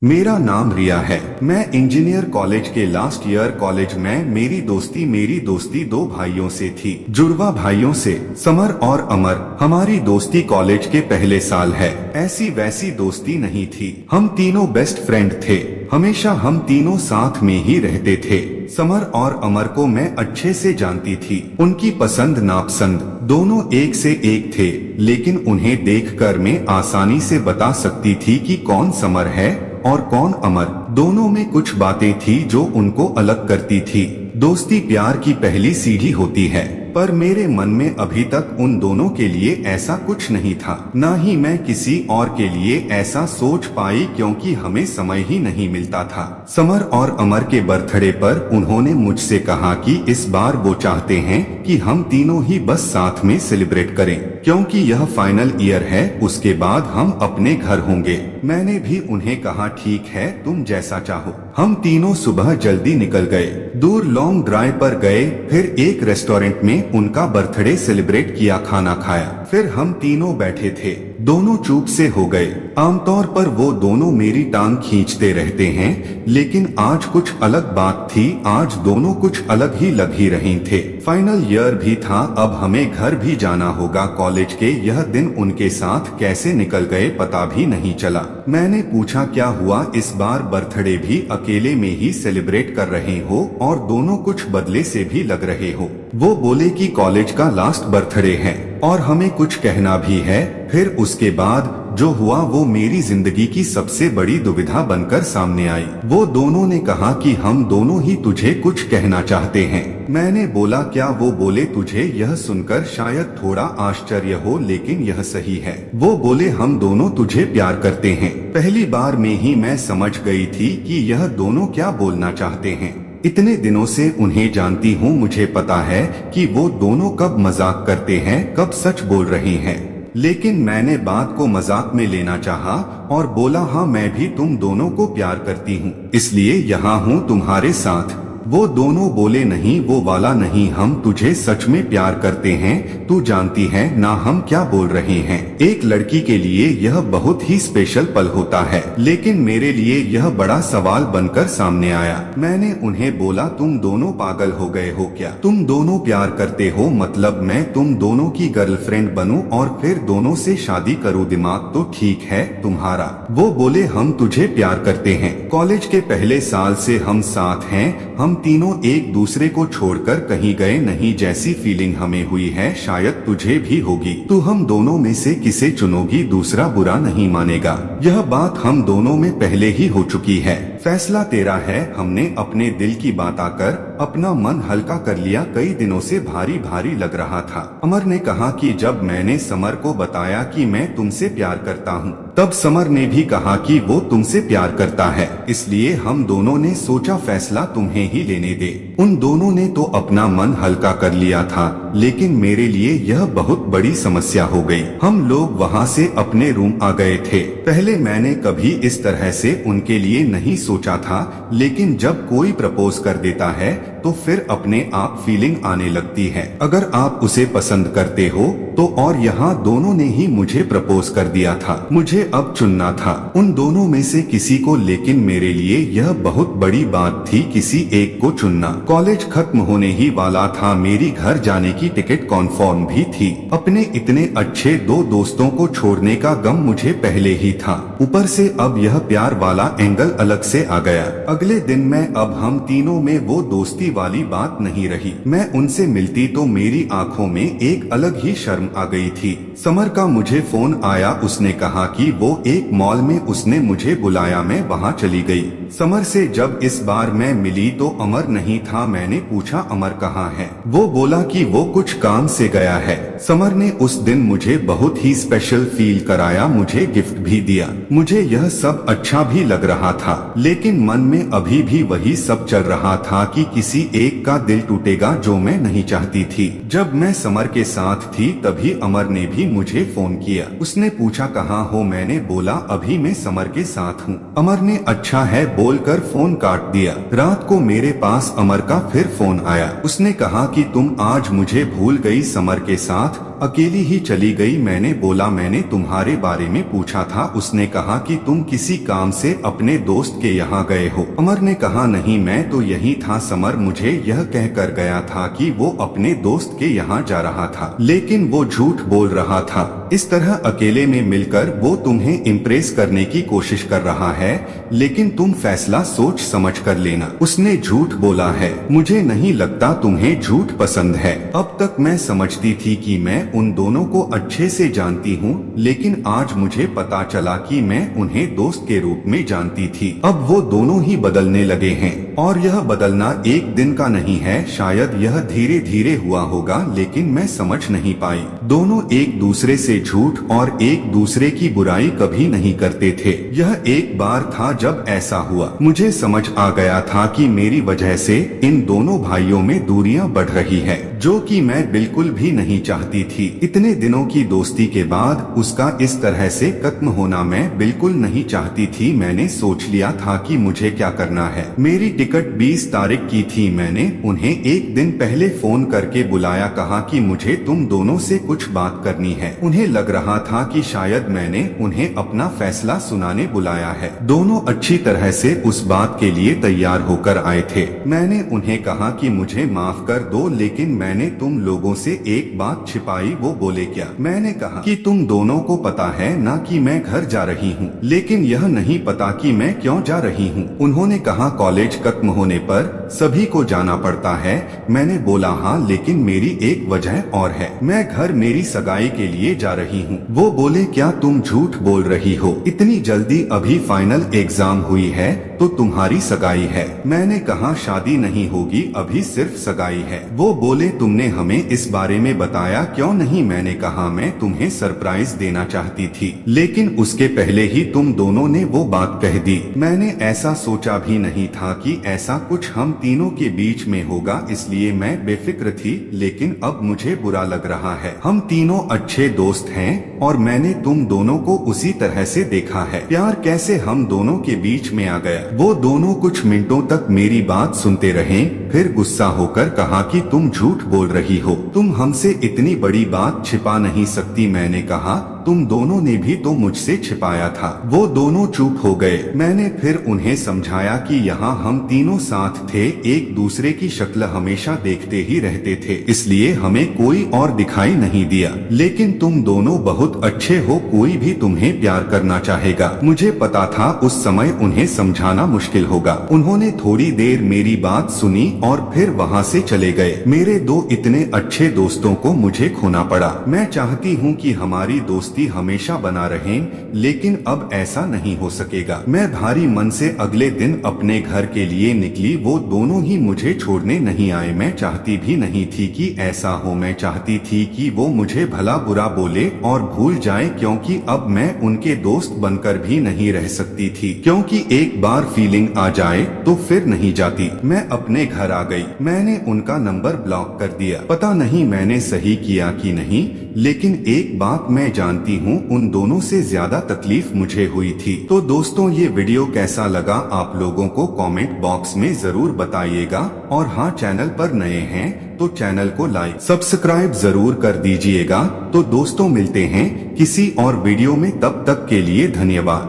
मेरा नाम रिया है। मैं इंजीनियर कॉलेज के लास्ट ईयर कॉलेज में मेरी दोस्ती दो भाइयों से थी, जुड़वा भाइयों से, समर और अमर। हमारी दोस्ती कॉलेज के पहले साल है। ऐसी वैसी दोस्ती नहीं थी। हम तीनों बेस्ट फ्रेंड थे। हमेशा हम तीनों साथ में ही रहते थे। समर और अमर को मैं अच्छे से जानती थी। उनकी पसंद नापसंद दोनों एक से एक थे, लेकिन उन्हें देखकर मैं आसानी से बता सकती थी कि कौन समर है और कौन अमर। दोनों में कुछ बातें थी जो उनको अलग करती थी। दोस्ती प्यार की पहली सीढ़ी होती है, पर मेरे मन में अभी तक उन दोनों के लिए ऐसा कुछ नहीं था। न ही मैं किसी और के लिए ऐसा सोच पाई, क्योंकि हमें समय ही नहीं मिलता था। समर और अमर के बर्थडे पर उन्होंने मुझसे कहा कि इस बार वो चाहते हैं कि हम तीनों ही बस साथ में सेलिब्रेट करें, क्योंकि यह फाइनल ईयर है। उसके बाद हम अपने घर होंगे। मैंने भी उन्हें कहा ठीक है, तुम जैसा चाहो। हम तीनों सुबह जल्दी निकल गए, दूर लॉन्ग ड्राइव पर गए, फिर एक रेस्टोरेंट में उनका बर्थडे सेलिब्रेट किया, खाना खाया। फिर हम तीनों बैठे थे, दोनों चुप से हो गए। आमतौर पर वो दोनों मेरी टांग खींचते रहते हैं, लेकिन आज कुछ अलग बात थी। आज दोनों कुछ अलग ही लग ही रहे थे। फाइनल ईयर भी था, अब हमें घर भी जाना होगा। कॉलेज के यह दिन उनके साथ कैसे निकल गए पता भी नहीं चला। मैंने पूछा क्या हुआ, इस बार बर्थडे भी अकेले में ही सेलिब्रेट कर रहे हो और दोनों कुछ बदले से भी लग रहे हो। वो बोले कि कॉलेज का लास्ट बर्थडे है और हमें कुछ कहना भी है। फिर उसके बाद जो हुआ वो मेरी जिंदगी की सबसे बड़ी दुविधा बनकर सामने आई। वो दोनों ने कहा कि हम दोनों ही तुझे कुछ कहना चाहते हैं। मैंने बोला क्या? वो बोले तुझे यह सुनकर शायद थोड़ा आश्चर्य हो, लेकिन यह सही है। वो बोले हम दोनों तुझे प्यार करते हैं। पहली बार में ही मैं समझ गई थी कि यह दोनों क्या बोलना चाहते हैं। इतने दिनों से उन्हें जानती हूँ, मुझे पता है कि वो दोनों कब मजाक करते हैं, कब सच बोल रहे हैं। लेकिन मैंने बात को मजाक में लेना चाहा और बोला हाँ, मैं भी तुम दोनों को प्यार करती हूँ, इसलिए यहाँ हूँ तुम्हारे साथ। वो दोनों बोले नहीं, वो वाला नहीं, हम तुझे सच में प्यार करते हैं। तू जानती है ना हम क्या बोल रहे हैं। एक लड़की के लिए यह बहुत ही स्पेशल पल होता है, लेकिन मेरे लिए यह बड़ा सवाल बनकर सामने आया। मैंने उन्हें बोला तुम दोनों पागल हो गए हो क्या? तुम दोनों प्यार करते हो, मतलब मैं तुम दोनों की गर्लफ्रेंड बनूं और फिर दोनों से शादी करूं? दिमाग तो ठीक है तुम्हारा। वो बोले हम तुझे प्यार करते हैं, कॉलेज के पहले साल से हम साथ हैं, हम तीनों एक दूसरे को छोड़कर कहीं गए नहीं। जैसी फीलिंग हमें हुई है शायद तुझे भी होगी। तू हम दोनों में से किसे चुनोगी, दूसरा बुरा नहीं मानेगा। यह बात हम दोनों में पहले ही हो चुकी है, फैसला तेरा है। हमने अपने दिल की बात आकर अपना मन हल्का कर लिया। कई दिनों से भारी भारी लग रहा था। अमर ने कहा कि जब मैंने समर को बताया कि मैं तुमसे प्यार करता हूँ, तब समर ने भी कहा कि वो तुमसे प्यार करता है, इसलिए हम दोनों ने सोचा फैसला तुम्हें ही लेने दे। उन दोनों ने तो अपना मन हल्का कर लिया था, लेकिन मेरे लिए यह बहुत बड़ी समस्या हो गई। हम लोग वहाँ से अपने रूम आ गए थे। पहले मैंने कभी इस तरह से उनके लिए नहीं सोचा था, लेकिन जब कोई प्रपोज कर देता है तो फिर अपने आप फीलिंग आने लगती है। अगर आप उसे पसंद करते हो तो, और यहाँ दोनों ने ही मुझे प्रपोज कर दिया था। मुझे अब चुनना था उन दोनों में से किसी को, लेकिन मेरे लिए यह बहुत बड़ी बात थी किसी एक को चुनना। कॉलेज खत्म होने ही वाला था, मेरी घर जाने की टिकट कन्फर्म भी थी। अपने इतने अच्छे दो दोस्तों को छोड़ने का गम मुझे पहले ही था, ऊपर से अब यह प्यार वाला एंगल अलग से आ गया। अगले दिन में अब हम तीनों में वो दोस्ती वाली बात नहीं रही। मैं उनसे मिलती तो मेरी आंखों में एक अलग ही शर्म आ गई थी। समर का मुझे फोन आया, उसने कहा कि वो एक मॉल में उसने मुझे बुलाया, मैं वहाँ चली गई। समर से जब इस बार मैं मिली तो अमर नहीं था। मैंने पूछा अमर कहाँ है? वो बोला कि वो कुछ काम से गया है। समर ने उस दिन मुझे बहुत ही स्पेशल फील कराया, मुझे गिफ्ट भी दिया। मुझे यह सब अच्छा भी लग रहा था, लेकिन मन में अभी भी वही सब चल रहा था कि किसी एक का दिल टूटेगा, जो मैं नहीं चाहती थी। जब मैं समर के साथ थी तभी अमर ने भी मुझे फोन किया। उसने पूछा कहाँ हो? मैंने बोला अभी मैं समर के साथ हूँ। अमर ने अच्छा है बोलकर फोन काट दिया। रात को मेरे पास अमर का फिर फोन आया। उसने कहा कि तुम आज मुझे भूल गई, समर के साथ अकेली ही चली गई। मैंने बोला मैंने तुम्हारे बारे में पूछा था। उसने कहा कि तुम किसी काम से अपने दोस्त के यहाँ गए हो। अमर ने कहा नहीं, मैं तो यही था। समर मुझे यह कहकर गया था कि वो अपने दोस्त के यहाँ जा रहा था, लेकिन वो झूठ बोल रहा था। इस तरह अकेले में मिलकर वो तुम्हें इम्प्रेस करने की कोशिश कर रहा है, लेकिन तुम फैसला सोच समझ कर लेना। उसने झूठ बोला है। मुझे नहीं लगता तुम्हें झूठ पसंद है। अब तक मैं समझती थी कि मैं उन दोनों को अच्छे से जानती हूँ, लेकिन आज मुझे पता चला कि मैं उन्हें दोस्त के रूप में जानती थी। अब वो दोनों ही बदलने लगे हैं, और यह बदलना एक दिन का नहीं है। शायद यह धीरे धीरे हुआ होगा, लेकिन मैं समझ नहीं पाई। दोनों एक दूसरे से झूठ और एक दूसरे की बुराई कभी नहीं करते थे। यह एक बार था जब ऐसा हुआ। मुझे समझ आ गया था कि मेरी वजह से इन दोनों भाइयों में दूरियां बढ़ रही है, जो कि मैं बिल्कुल भी नहीं चाहती थी। इतने दिनों की दोस्ती के बाद उसका इस तरह से खत्म होना मैं बिल्कुल नहीं चाहती थी। मैंने सोच लिया था कि मुझे क्या करना है। मेरी टिकट 20 तारीख की थी। मैंने उन्हें एक दिन पहले फोन करके बुलाया, कहा कि मुझे तुम दोनों से कुछ बात करनी है। उन्हें लग रहा था कि शायद मैंने उन्हें अपना फैसला सुनाने बुलाया है। दोनों अच्छी तरह से उस बात के लिए तैयार होकर आए थे। मैंने उन्हें कहा कि मुझे माफ कर दो, लेकिन मैंने तुम लोगों से एक बात छिपाई। वो बोले क्या? मैंने कहा कि तुम दोनों को पता है ना कि मैं घर जा रही हूँ, लेकिन यह नहीं पता कि मैं क्यों जा रही हूँ। उन्होंने कहा कॉलेज खत्म होने पर सभी को जाना पड़ता है। मैंने बोला हाँ, लेकिन मेरी एक वजह और है। मैं घर मेरी सगाई के लिए जा रही हूँ। वो बोले क्या तुम झूठ बोल रही हो? इतनी जल्दी? अभी फाइनल एग्जाम हुई है तो तुम्हारी सगाई है। मैंने कहा शादी नहीं होगी, अभी सिर्फ सगाई है। वो बोले तुमने हमें इस बारे में बताया क्यों नहीं? मैंने कहा मैं तुम्हें सरप्राइज देना चाहती थी, लेकिन उसके पहले ही तुम दोनों ने वो बात कह दी। मैंने ऐसा सोचा भी नहीं था कि ऐसा कुछ हम तीनों के बीच में होगा, इसलिए मैं बेफिक्र थी। लेकिन अब मुझे बुरा लग रहा है। हम तीनों अच्छे दोस्त हैं और मैंने तुम दोनों को उसी तरह से देखा है। प्यार कैसे हम दोनों के बीच में आ गया। वो दोनों कुछ मिनटों तक मेरी बात सुनते रहे, फिर गुस्सा होकर कहा कि तुम झूठ बोल रही हो, तुम हमसे इतनी बड़ी बात छिपा नहीं सकती। मैंने कहा तुम दोनों ने भी तो मुझसे छिपाया था। वो दोनों चुप हो गए। मैंने फिर उन्हें समझाया कि यहाँ हम तीनों साथ थे, एक दूसरे की शक्ल हमेशा देखते ही रहते थे, इसलिए हमें कोई और दिखाई नहीं दिया। लेकिन तुम दोनों बहुत अच्छे हो, कोई भी तुम्हें प्यार करना चाहेगा। मुझे पता था उस समय उन्हें समझाना मुश्किल होगा। उन्होंने थोड़ी देर मेरी बात सुनी और फिर वहाँ से चले गए। मेरे दो इतने अच्छे दोस्तों को मुझे खोना पड़ा। मैं चाहती हूँ कि हमारी दोस्ती हमेशा बना रहे, लेकिन अब ऐसा नहीं हो सकेगा। मैं भारी मन से अगले दिन अपने घर के लिए निकली। वो दोनों ही मुझे छोड़ने नहीं आए। मैं चाहती भी नहीं थी कि ऐसा हो। मैं चाहती थी कि वो मुझे भला बुरा बोले और भूल जाए, क्योंकि अब मैं उनके दोस्त बनकर भी नहीं रह सकती थी, क्योंकि एक बार फीलिंग आ जाए तो फिर नहीं जाती। मैं अपने घर आ गई। मैंने उनका नंबर ब्लॉक कर दिया। पता नहीं मैंने सही किया कि नहीं, लेकिन एक बात मैं जानती हूँ, उन दोनों से ज्यादा तकलीफ मुझे हुई थी। तो दोस्तों ये वीडियो कैसा लगा आप लोगों को कमेंट बॉक्स में जरूर बताइएगा। और हाँ, चैनल पर नए हैं तो चैनल को लाइक सब्सक्राइब जरूर कर दीजिएगा। तो दोस्तों मिलते हैं किसी और वीडियो में, तब तक के लिए धन्यवाद।